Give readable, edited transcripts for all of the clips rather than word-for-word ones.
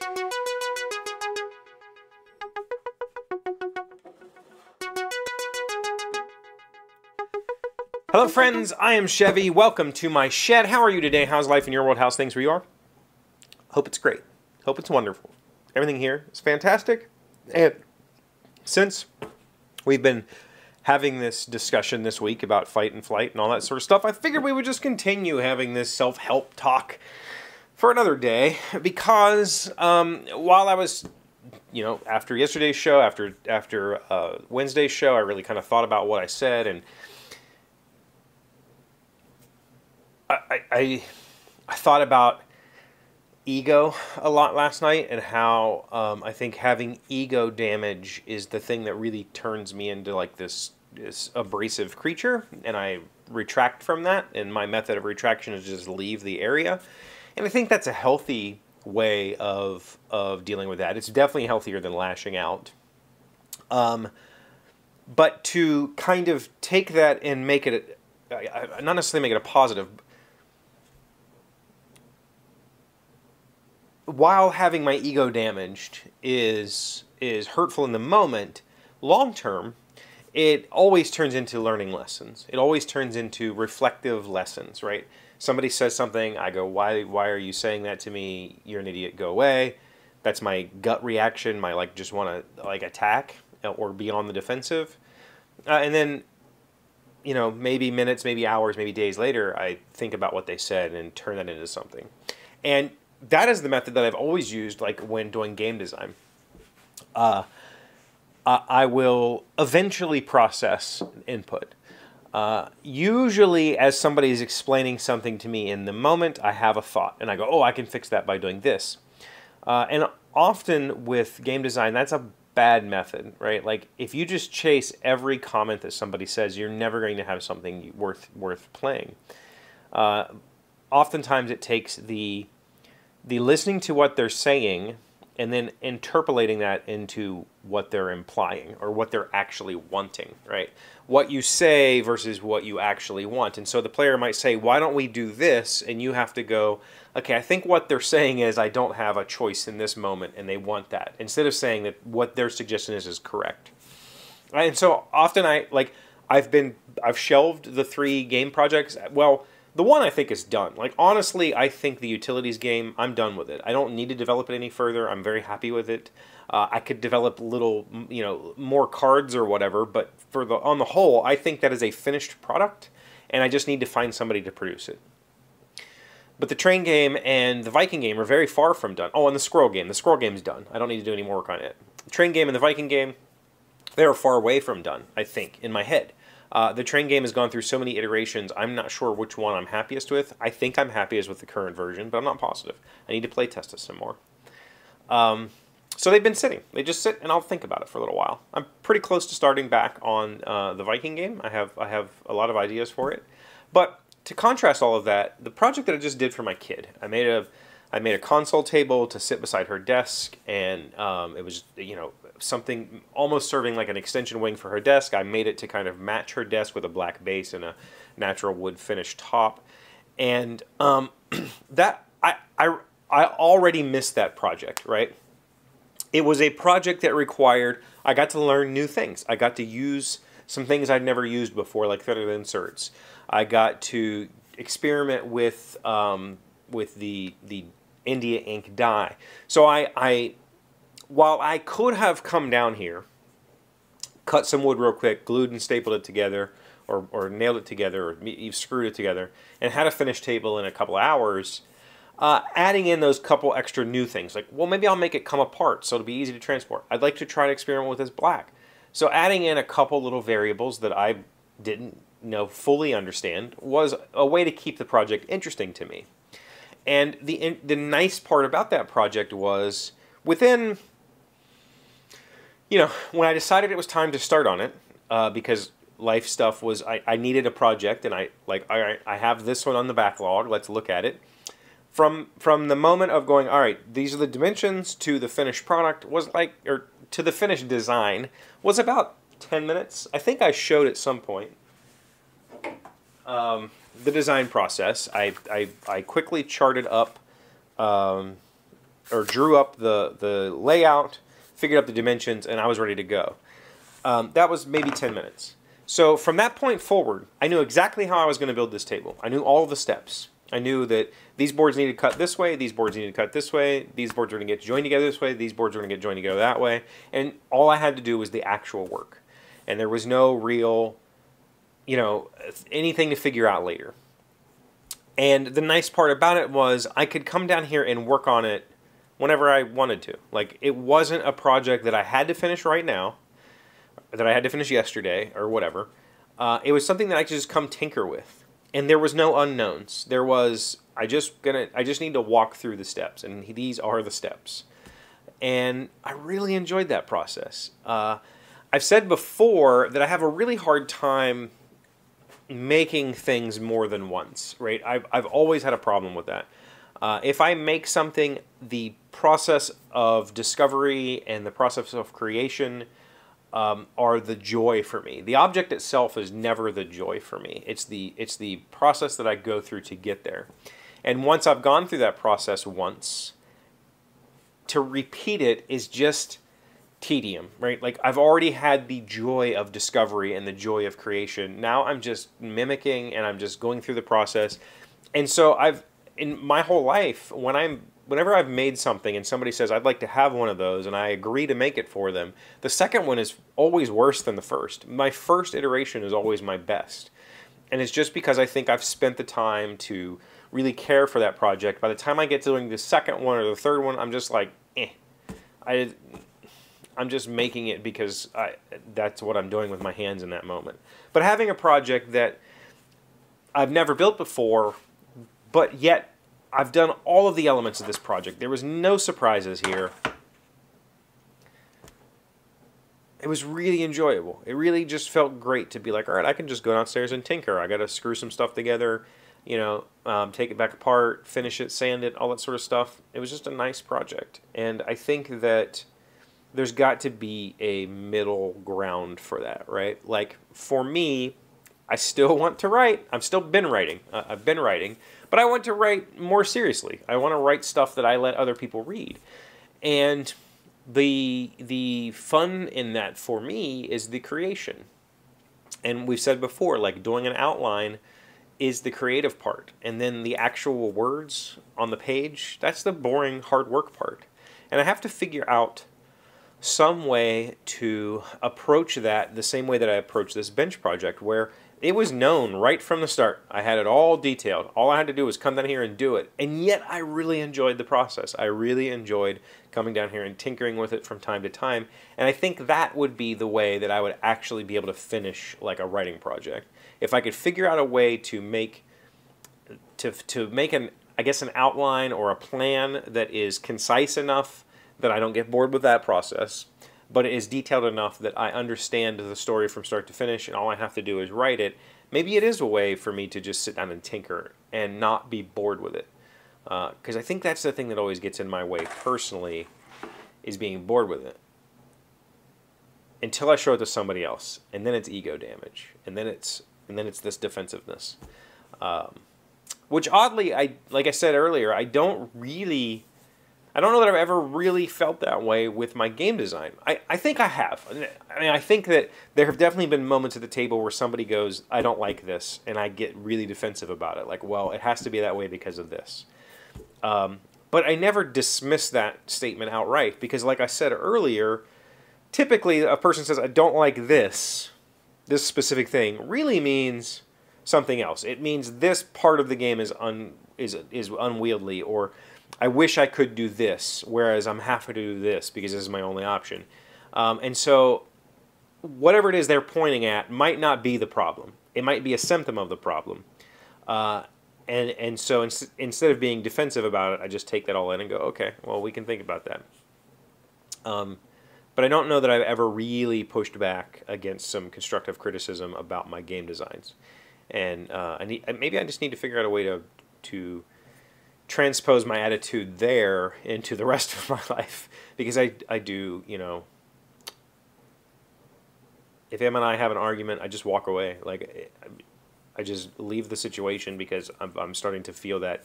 Hello friends, I am Chevee. Welcome to my shed. How are you today? How's life in your world? How's things where you are? Hope it's great. Hope it's wonderful. Everything here is fantastic. And since we've been having this discussion this week about fight and flight and all that sort of stuff, I figured we would just continue having this self-help talk for another day, because while I was, after yesterday's show, after Wednesday's show, I really kind of thought about what I said, and I thought about ego a lot last night, and how I think having ego damage is the thing that really turns me into like this abrasive creature, and I retract from that, and my method of retraction is just leave the area. And I think that's a healthy way of dealing with that. It's definitely healthier than lashing out. But to kind of take that and make it, not necessarily make it a positive, while having my ego damaged is hurtful in the moment, long term, it always turns into learning lessons. It always turns into reflective lessons, right? Somebody says something, I go, why are you saying that to me? You're an idiot, go away. That's my gut reaction, my just want to attack or be on the defensive. And then, maybe minutes, maybe hours, maybe days later, I think about what they said and turn that into something. And that is the method that I've always used, when doing game design. I will eventually process input. Usually, as somebody is explaining something to me in the moment, I have a thought, and I go, oh, I can fix that by doing this. And often with game design, that's a bad method, right? If you just chase every comment that somebody says, you're never going to have something worth playing. Oftentimes, it takes the listening to what they're saying and then interpolating that into what they're implying or what they're actually wanting, right? What you say versus what you actually want. And so the player might say, why don't we do this? And you have to go, okay, I think what they're saying is I don't have a choice in this moment, and they want that. Instead of saying that what their suggestion is correct. And so often I've shelved the 3 game projects. Well, the one I think is done. Honestly, I think the utilities game, I'm done with it. I don't need to develop it any further. I'm very happy with it. I could develop little, more cards or whatever, but on the whole, I think that is a finished product, and I just need to find somebody to produce it. But the train game and the Viking game are very far from done. Oh, and the squirrel game. The squirrel game's done. I don't need to do any more work on it. The train game and the Viking game, they're far away from done, I think, in my head. The train game has gone through so many iterations, I'm not sure which one I'm happiest with. I think I'm happiest with the current version, but I'm not positive. I need to play test it some more. So they've been sitting. They just sit, and I'll think about it for a little while. I'm pretty close to starting back on the Viking game. I have a lot of ideas for it. But to contrast all of that, the project that I just did for my kid, I made a console table to sit beside her desk, and it was, something almost serving like an extension wing for her desk. I made it to kind of match her desk with a black base and a natural wood finish top. And that I already missed that project, right? It was a project that required, I got to learn new things. I got to use some things I'd never used before, like threaded inserts. I got to experiment with the India ink die. So while I could have come down here, cut some wood real quick, glued and stapled it together, or nailed it together, or you've screwed it together, and had a finished table in a couple of hours, adding in those couple extra new things, well, maybe I'll make it come apart so it'll be easy to transport. I'd like to try to experiment with this black. So adding in a couple little variables that I didn't fully understand was a way to keep the project interesting to me. And the nice part about that project was within, when I decided it was time to start on it, because life stuff was, I needed a project, and all right, I have this one on the backlog, let's look at it. From the moment of going, all right, these are the dimensions, to the finished product was or to the finished design was about 10 minutes. I think I showed at some point the design process. I quickly charted up or drew up the layout, figured out the dimensions, and I was ready to go. That was maybe 10 minutes. So from that point forward, I knew exactly how I was going to build this table. I knew all the steps. I knew that these boards needed to cut this way, these boards needed to cut this way, these boards were going to get joined together this way, these boards were going to get joined together that way, and all I had to do was the actual work. And there was no real, you know, anything to figure out later. And the nice part about it was I could come down here and work on it whenever I wanted to. Like, it wasn't a project that I had to finish right now, that I had to finish yesterday or whatever. It was something that I could just come tinker with, and there was no unknowns. There was I just need to walk through the steps, and these are the steps, and I really enjoyed that process. I've said before that I have a really hard time making things more than once. Right? I've always had a problem with that. If I make something, the process of discovery and the process of creation are the joy for me. The object itself is never the joy for me. It's the process that I go through to get there. And once I've gone through that process once, to repeat it is just tedium, right? Like, I've already had the joy of discovery and the joy of creation. Now I'm just mimicking and I'm just going through the process. And so in my whole life, whenever I've made something and somebody says, I'd like to have one of those, and I agree to make it for them, the second one is always worse than the first. My first iteration is always my best. And it's just because I think I've spent the time to really care for that project. By the time I get to doing the second one or the third one, I'm just like, eh. I'm just making it because that's what I'm doing with my hands in that moment. But having a project that I've never built before, but yet I've done all of the elements of this project. There was no surprises here. It was really enjoyable. It really just felt great to be like, all right, I can just go downstairs and tinker. I got to screw some stuff together, you know, take it back apart, finish it, sand it, all that sort of stuff. It was just a nice project. And I think that there's got to be a middle ground for that, right? Like, for me, I still want to write. I've been writing, but I want to write more seriously. I want to write stuff that I let other people read. And the fun in that for me is the creation. And we've said before, like, doing an outline is the creative part. And then the actual words on the page, that's the boring, hard work part. And I have to figure out some way to approach that the same way that I approach this bench project, where it was known right from the start. I had it all detailed. All I had to do was come down here and do it. And yet I really enjoyed the process. I really enjoyed coming down here and tinkering with it from time to time. And I think that would be the way that I would actually be able to finish like a writing project. If I could figure out a way to make an outline or a plan that is concise enough that I don't get bored with that process, but it is detailed enough that I understand the story from start to finish, and all I have to do is write it. Maybe it is a way for me to just sit down and tinker and not be bored with it. Because I think that's the thing that always gets in my way personally, is being bored with it. Until I show it to somebody else, and then it's ego damage, and then it's this defensiveness. Which oddly, like I said earlier, I don't know that I've ever really felt that way with my game design. I think I have. I mean, I think that there have definitely been moments at the table where somebody goes, I don't like this, and I get really defensive about it. Like, well, it has to be that way because of this. But I never dismiss that statement outright because, like I said earlier, typically a person says, I don't like this specific thing, really means something else. It means this part of the game is unwieldy, or I wish I could do this, whereas I'm happy to do this because this is my only option. And so whatever it is they're pointing at might not be the problem. It might be a symptom of the problem. And so instead of being defensive about it, I just take that all in and go, okay, well, we can think about that. But I don't know that I've ever really pushed back against some constructive criticism about my game designs. And maybe I just need to figure out a way to transpose my attitude there into the rest of my life, because I do, you know, if Em and I have an argument, I just walk away. Like, I just leave the situation because I'm starting to feel that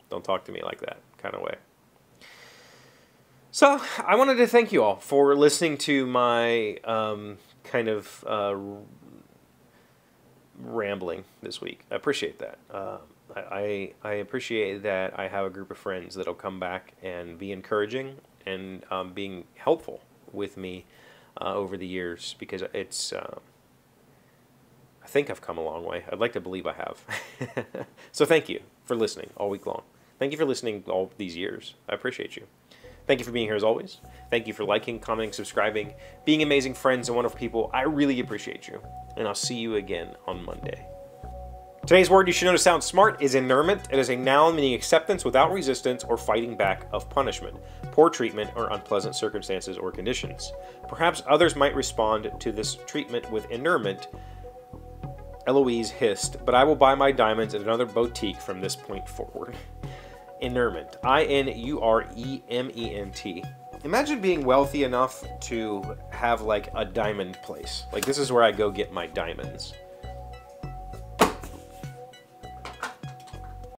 don't talk to me like that kind of way. So I wanted to thank you all for listening to my kind of rambling this week. I appreciate that. I appreciate that I have a group of friends that'll come back and be encouraging and being helpful with me over the years, because it's I think I've come a long way. I'd like to believe I have. So thank you for listening all week long. Thank you for listening all these years. I appreciate you. Thank you for being here as always. Thank you for liking, commenting, subscribing, being amazing friends and wonderful people. I really appreciate you. And I'll see you again on Monday. Today's word you should know to sound smart is inerrant. It is a noun meaning acceptance without resistance or fighting back of punishment, poor treatment, or unpleasant circumstances or conditions. Perhaps others might respond to this treatment with inerrant. Eloise hissed, but I will buy my diamonds at another boutique from this point forward. Inerrant. I-N-U-R-E-M-E-N-T. Imagine being wealthy enough to have like a diamond place. Like, this is where I go get my diamonds.